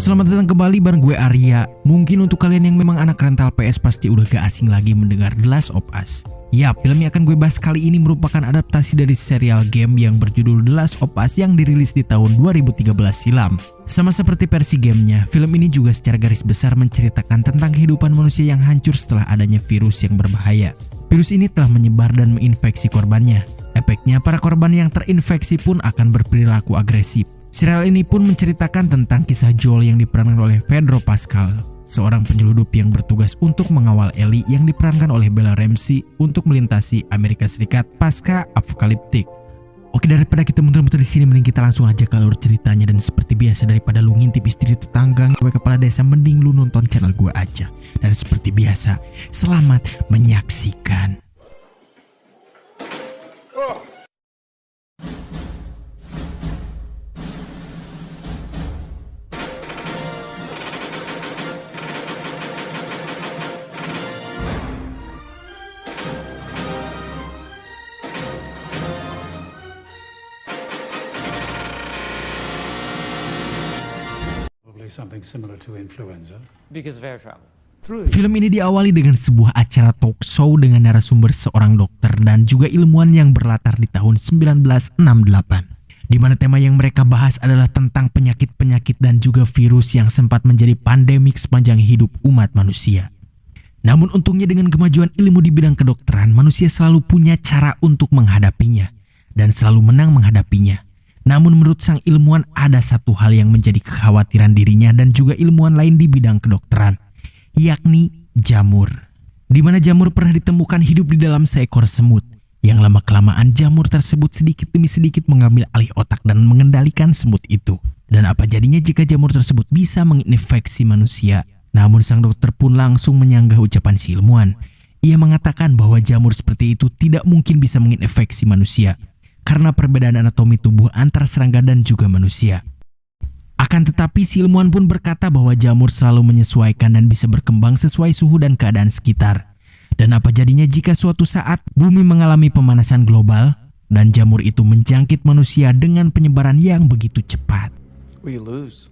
selamat datang kembali bareng gue Arya. Mungkin untuk kalian yang memang anak rental PS pasti udah gak asing lagi mendengar The Last of Us. Yap, film yang akan gue bahas kali ini merupakan adaptasi dari serial game yang berjudul The Last of Us yang dirilis di tahun 2013 silam. Sama seperti versi gamenya, film ini juga secara garis besar menceritakan tentang kehidupan manusia yang hancur setelah adanya virus yang berbahaya. Virus ini telah menyebar dan menginfeksi korbannya. Efeknya, para korban yang terinfeksi pun akan berperilaku agresif. Serial ini pun menceritakan tentang kisah Joel yang diperankan oleh Pedro Pascal, seorang penyeludup yang bertugas untuk mengawal Ellie yang diperankan oleh Bella Ramsey untuk melintasi Amerika Serikat pasca apokaliptik. Oke, daripada kita muter-muter di sini, mending kita langsung aja ke alur ceritanya. Dan seperti biasa, daripada lu ngintip istri tetangga gue kepala desa, mending lu nonton channel gue aja. Dan seperti biasa, selamat menyaksikan. Something similar to influenza. Because of air travel. Film ini diawali dengan sebuah acara talk show dengan narasumber seorang dokter dan juga ilmuwan yang berlatar di tahun 1968. Di mana tema yang mereka bahas adalah tentang penyakit-penyakit dan juga virus yang sempat menjadi pandemik sepanjang hidup umat manusia. Namun untungnya dengan kemajuan ilmu di bidang kedokteran, manusia selalu punya cara untuk menghadapinya dan selalu menang menghadapinya. Namun menurut sang ilmuwan ada satu hal yang menjadi kekhawatiran dirinya dan juga ilmuwan lain di bidang kedokteran, yakni jamur. Di mana jamur pernah ditemukan hidup di dalam seekor semut. Yang lama-kelamaan jamur tersebut sedikit demi sedikit mengambil alih otak dan mengendalikan semut itu. Dan apa jadinya jika jamur tersebut bisa menginfeksi manusia? Namun sang dokter pun langsung menyanggah ucapan si ilmuwan. Ia mengatakan bahwa jamur seperti itu tidak mungkin bisa menginfeksi manusia, karena perbedaan anatomi tubuh antara serangga dan juga manusia. Akan tetapi si ilmuwan pun berkata bahwa jamur selalu menyesuaikan dan bisa berkembang sesuai suhu dan keadaan sekitar. Dan apa jadinya jika suatu saat bumi mengalami pemanasan global dan jamur itu menjangkit manusia dengan penyebaran yang begitu cepat? We lose.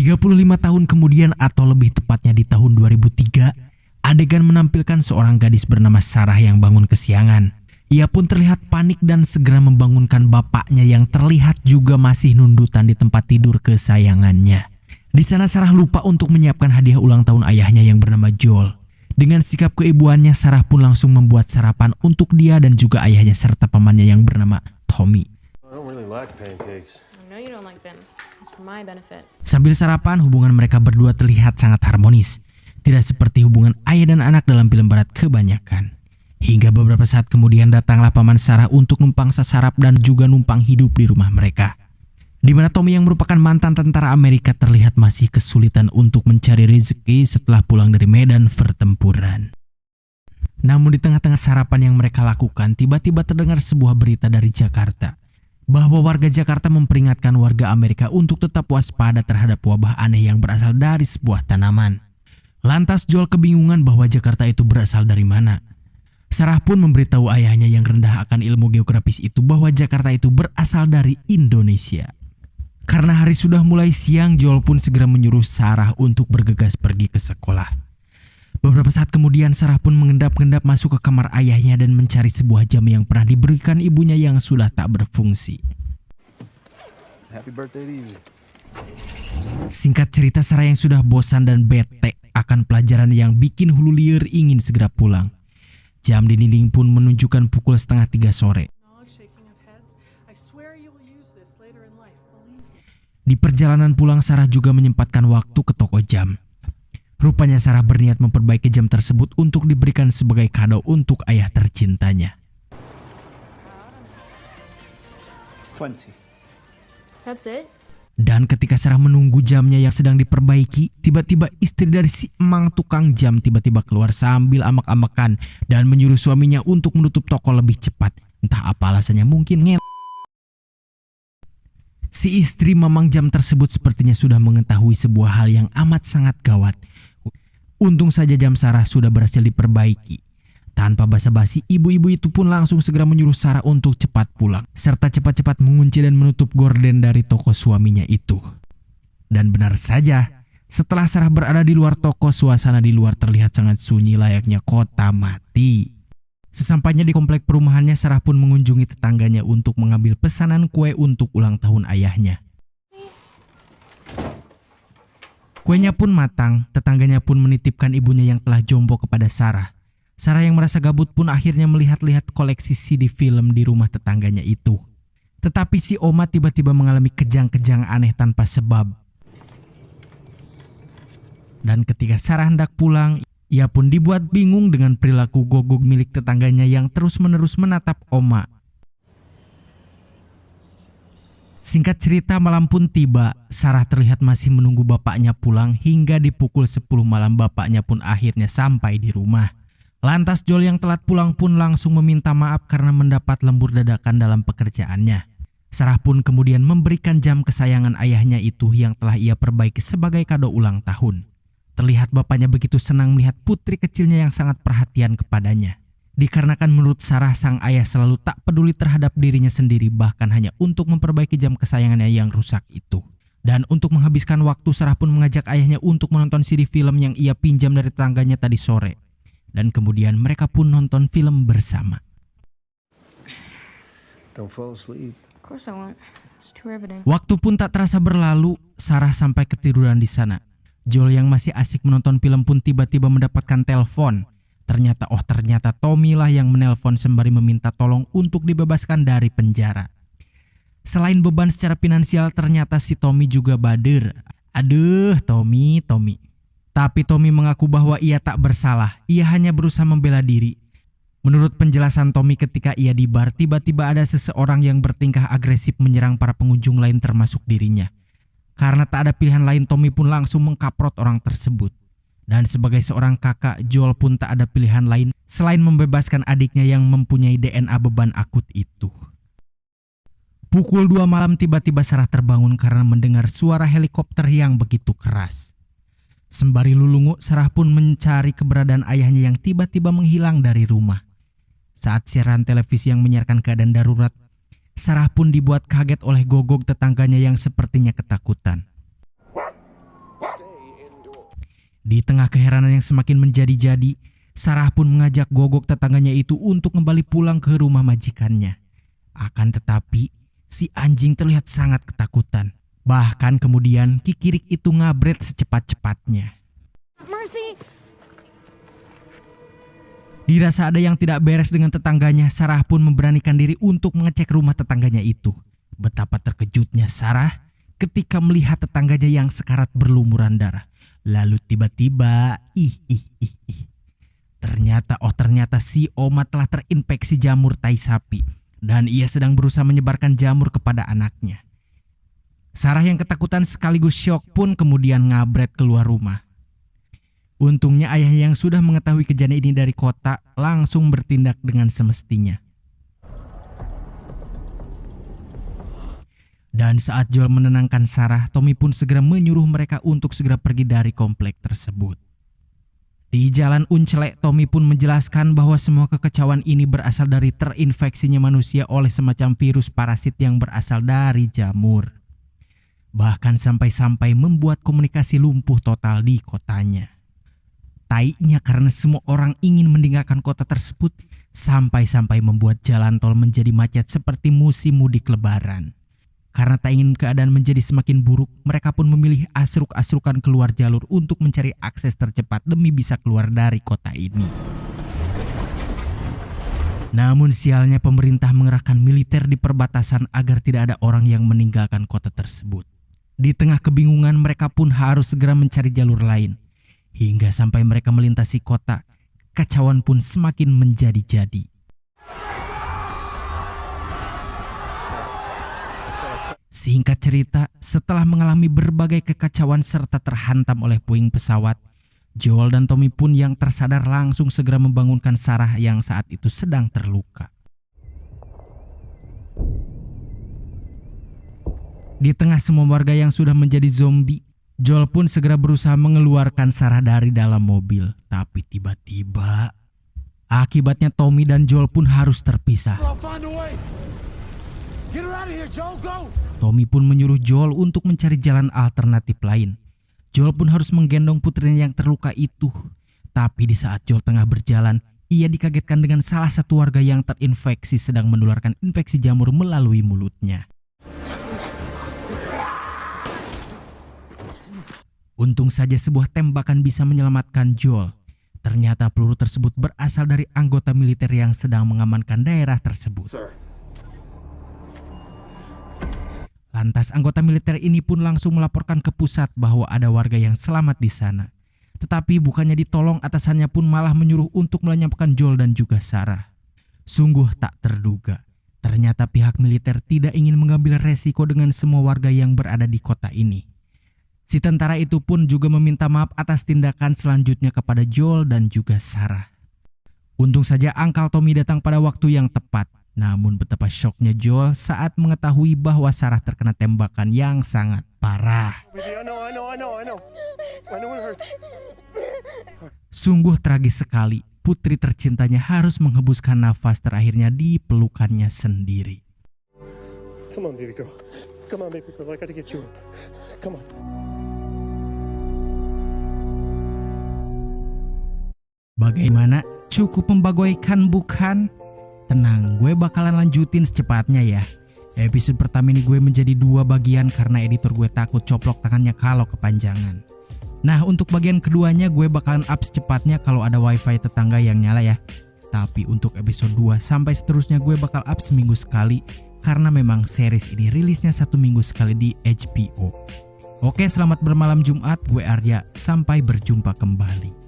35 tahun kemudian atau lebih tepatnya di tahun 2003, adegan menampilkan seorang gadis bernama Sarah yang bangun kesiangan. Ia pun terlihat panik dan segera membangunkan bapaknya yang terlihat juga masih nundutan di tempat tidur kesayangannya. Di sana Sarah lupa untuk menyiapkan hadiah ulang tahun ayahnya yang bernama Joel. Dengan sikap keibuannya, Sarah pun langsung membuat sarapan untuk dia dan juga ayahnya serta pamannya yang bernama Tommy. I don't really like pancakes. I know you don't like them. It's for my benefit. Sambil sarapan, hubungan mereka berdua terlihat sangat harmonis. Tidak seperti hubungan ayah dan anak dalam film barat kebanyakan. Hingga beberapa saat kemudian datanglah paman Sarah untuk numpang sasarap dan juga numpang hidup di rumah mereka. Di mana Tommy yang merupakan mantan tentara Amerika terlihat masih kesulitan untuk mencari rezeki setelah pulang dari medan pertempuran. Namun di tengah-tengah sarapan yang mereka lakukan, tiba-tiba terdengar sebuah berita dari Jakarta bahwa warga Jakarta memperingatkan warga Amerika untuk tetap waspada terhadap wabah aneh yang berasal dari sebuah tanaman. Lantas Joel kebingungan bahwa Jakarta itu berasal dari mana. Sarah pun memberitahu ayahnya yang rendah akan ilmu geografis itu bahwa Jakarta itu berasal dari Indonesia. Karena hari sudah mulai siang, Joel pun segera menyuruh Sarah untuk bergegas pergi ke sekolah. Beberapa saat kemudian Sarah pun mengendap-endap masuk ke kamar ayahnya dan mencari sebuah jam yang pernah diberikan ibunya yang sudah tak berfungsi. Happy birthday to you. Singkat cerita, Sarah yang sudah bosan dan bete akan pelajaran yang bikin hulu liar ingin segera pulang. Jam di dinding pun menunjukkan pukul 2:30 sore. Di perjalanan pulang, Sarah juga menyempatkan waktu ke toko jam. Rupanya Sarah berniat memperbaiki jam tersebut untuk diberikan sebagai kado untuk ayah tercintanya. 20. That's it? Dan ketika Sarah menunggu jamnya yang sedang diperbaiki, tiba-tiba istri dari si emang tukang jam tiba-tiba keluar sambil amak-amakan dan menyuruh suaminya untuk menutup toko lebih cepat. Entah apa alasannya, mungkin Si istri mamang jam tersebut sepertinya sudah mengetahui sebuah hal yang amat sangat gawat. Untung saja jam Sarah sudah berhasil diperbaiki. Tanpa basa-basi, ibu-ibu itu pun langsung segera menyuruh Sarah untuk cepat pulang, serta cepat-cepat mengunci dan menutup gorden dari toko suaminya itu. Dan benar saja, setelah Sarah berada di luar toko, suasana di luar terlihat sangat sunyi layaknya kota mati. Sesampainya di komplek perumahannya, Sarah pun mengunjungi tetangganya untuk mengambil pesanan kue untuk ulang tahun ayahnya. Kuenya pun matang, tetangganya pun menitipkan ibunya yang telah jompo kepada Sarah. Sarah yang merasa gabut pun akhirnya melihat-lihat koleksi CD film di rumah tetangganya itu. Tetapi si Oma tiba-tiba mengalami kejang-kejang aneh tanpa sebab. Dan ketika Sarah hendak pulang, ia pun dibuat bingung dengan perilaku gogok milik tetangganya yang terus-menerus menatap Oma. Singkat cerita, malam pun tiba. Sarah terlihat masih menunggu bapaknya pulang hingga di pukul 10 malam bapaknya pun akhirnya sampai di rumah. Lantas Joel yang telat pulang pun langsung meminta maaf karena mendapat lembur dadakan dalam pekerjaannya. Sarah pun kemudian memberikan jam kesayangan ayahnya itu yang telah ia perbaiki sebagai kado ulang tahun. Terlihat bapaknya begitu senang melihat putri kecilnya yang sangat perhatian kepadanya. Dikarenakan menurut Sarah sang ayah selalu tak peduli terhadap dirinya sendiri, bahkan hanya untuk memperbaiki jam kesayangannya yang rusak itu. Dan untuk menghabiskan waktu, Sarah pun mengajak ayahnya untuk menonton CD film yang ia pinjam dari tetangganya tadi sore. Dan kemudian mereka pun nonton film bersama. Don't fall asleep. Of course I won't. It's too riveting. Waktu pun tak terasa berlalu, Sarah sampai ketiduran di sana. Joel yang masih asik menonton film pun tiba-tiba mendapatkan telepon. Ternyata Tommy lah yang menelpon sembari meminta tolong untuk dibebaskan dari penjara. Selain beban secara finansial, ternyata si Tommy juga bader. Aduh, Tommy. Tapi Tommy mengaku bahwa ia tak bersalah. Ia hanya berusaha membela diri. Menurut penjelasan Tommy, ketika ia di bar, tiba-tiba ada seseorang yang bertingkah agresif menyerang para pengunjung lain termasuk dirinya. Karena tak ada pilihan lain, Tommy pun langsung mengkaprot orang tersebut. Dan sebagai seorang kakak, Joel pun tak ada pilihan lain selain membebaskan adiknya yang mempunyai DNA beban akut itu. Pukul 2 malam tiba-tiba Sarah terbangun karena mendengar suara helikopter yang begitu keras. Sembari lulungu, Sarah pun mencari keberadaan ayahnya yang tiba-tiba menghilang dari rumah. Saat siaran televisi yang menyiarkan keadaan darurat, Sarah pun dibuat kaget oleh gogok tetangganya yang sepertinya ketakutan. Di tengah keheranan yang semakin menjadi-jadi, Sarah pun mengajak gogok tetangganya itu untuk kembali pulang ke rumah majikannya. Akan tetapi, si anjing terlihat sangat ketakutan. Bahkan kemudian kikirik itu ngabret secepat-cepatnya. Mercy! Dirasa ada yang tidak beres dengan tetangganya, Sarah pun memberanikan diri untuk mengecek rumah tetangganya itu. Betapa terkejutnya Sarah ketika melihat tetangganya yang sekarat berlumuran darah. Lalu tiba-tiba, ternyata si Oma telah terinfeksi jamur tai sapi. Dan ia sedang berusaha menyebarkan jamur kepada anaknya. Sarah yang ketakutan sekaligus syok pun kemudian ngabret keluar rumah. Untungnya ayah yang sudah mengetahui kejadian ini dari kota langsung bertindak dengan semestinya. Dan saat Joel menenangkan Sarah, Tommy pun segera menyuruh mereka untuk segera pergi dari komplek tersebut. Di jalan Unclek, Tommy pun menjelaskan bahwa semua kekacauan ini berasal dari terinfeksinya manusia oleh semacam virus parasit yang berasal dari jamur. Bahkan sampai-sampai membuat komunikasi lumpuh total di kotanya. Taiknya karena semua orang ingin meninggalkan kota tersebut, sampai-sampai membuat jalan tol menjadi macet seperti musim mudik lebaran. Karena tak ingin keadaan menjadi semakin buruk, mereka pun memilih asruk-asrukan keluar jalur untuk mencari akses tercepat demi bisa keluar dari kota ini. Namun sialnya pemerintah mengerahkan militer di perbatasan agar tidak ada orang yang meninggalkan kota tersebut. Di tengah kebingungan, mereka pun harus segera mencari jalur lain. Hingga sampai mereka melintasi kota, kekacauan pun semakin menjadi-jadi. Singkat cerita, setelah mengalami berbagai kekacauan serta terhantam oleh puing pesawat, Joel dan Tommy pun yang tersadar langsung segera membangunkan Sarah yang saat itu sedang terluka. Di tengah semua warga yang sudah menjadi zombie, Joel pun segera berusaha mengeluarkan Sarah dari dalam mobil. Tapi tiba-tiba, akibatnya Tommy dan Joel pun harus terpisah. I'll find a way. Get her out of here, Joe. Go. Tommy pun menyuruh Joel untuk mencari jalan alternatif lain. Joel pun harus menggendong putrinya yang terluka itu. Tapi di saat Joel tengah berjalan, ia dikagetkan dengan salah satu warga yang terinfeksi sedang menularkan infeksi jamur melalui mulutnya. Untung saja sebuah tembakan bisa menyelamatkan Joel. Ternyata peluru tersebut berasal dari anggota militer yang sedang mengamankan daerah tersebut. Sir. Lantas anggota militer ini pun langsung melaporkan ke pusat bahwa ada warga yang selamat di sana. Tetapi bukannya ditolong, atasannya pun malah menyuruh untuk melenyapkan Joel dan juga Sarah. Sungguh tak terduga. Ternyata pihak militer tidak ingin mengambil resiko dengan semua warga yang berada di kota ini. Si tentara itu pun juga meminta maaf atas tindakan selanjutnya kepada Joel dan juga Sarah. Untung saja Uncle Tommy datang pada waktu yang tepat. Namun betapa syoknya Joel saat mengetahui bahwa Sarah terkena tembakan yang sangat parah. I know. I know it hurts. Sungguh tragis sekali. Putri tercintanya harus menghembuskan nafas terakhirnya di pelukannya sendiri. Come on, baby girl. Come on, baby girl. I gotta get you up. Come on. Bagaimana? Cukup membagoikan bukan? Tenang, gue bakalan lanjutin secepatnya ya. Episode pertama ini gue menjadi 2 bagian karena editor gue takut coplok tangannya kalau kepanjangan. Nah, untuk bagian keduanya gue bakalan up secepatnya kalau ada wifi tetangga yang nyala ya. Tapi untuk episode 2 sampai seterusnya gue bakal up seminggu sekali karena memang series ini rilisnya 1 minggu sekali di HBO. Oke, selamat bermalam Jumat, gue Arya, sampai berjumpa kembali.